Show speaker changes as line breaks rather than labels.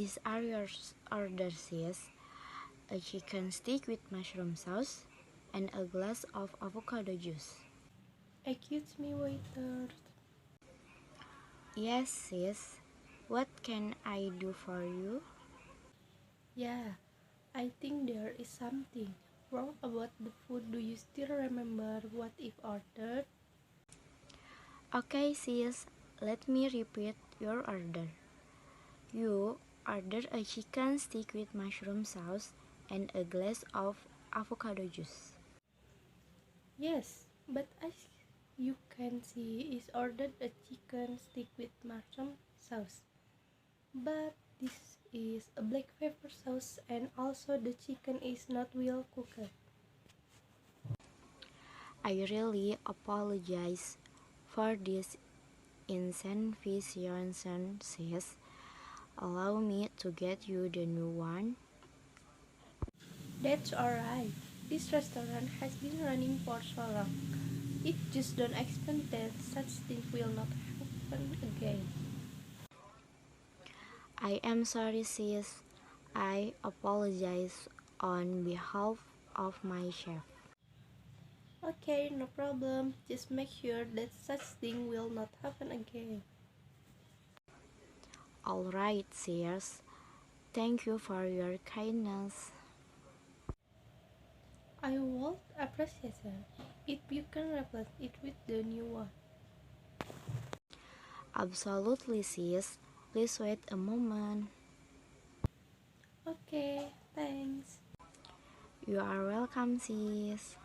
These are your order, sis. A chicken stick with mushroom sauce and a glass of avocado juice.
Excuse me, waiter.
Yes, sis. What can I do for you?
Yeah, I think there is something wrong about the food. Do you still remember what if ordered?
Okay, sis. Let me repeat your order. You ordered a chicken stick with mushroom sauce and a glass of avocado juice.
Yes, but as you can see, is ordered a chicken stick with mushroom sauce. But this is a black pepper sauce, and also the chicken is not well cooked.
I really apologize for this inconvenience, sis. Allow me to get you the new one.
That's alright. This restaurant has been running for so long. It just don't expect that such things will not happen again.
I am sorry, sis. I apologize on behalf of my chef.
Okay, no problem. Just make sure that such thing will not happen again.
Alright, sis. Thank you for your kindness.
I would appreciate it if you can replace it with the new one.
Absolutely, sis. Please wait a moment.
Okay, thanks.
You are welcome, sis.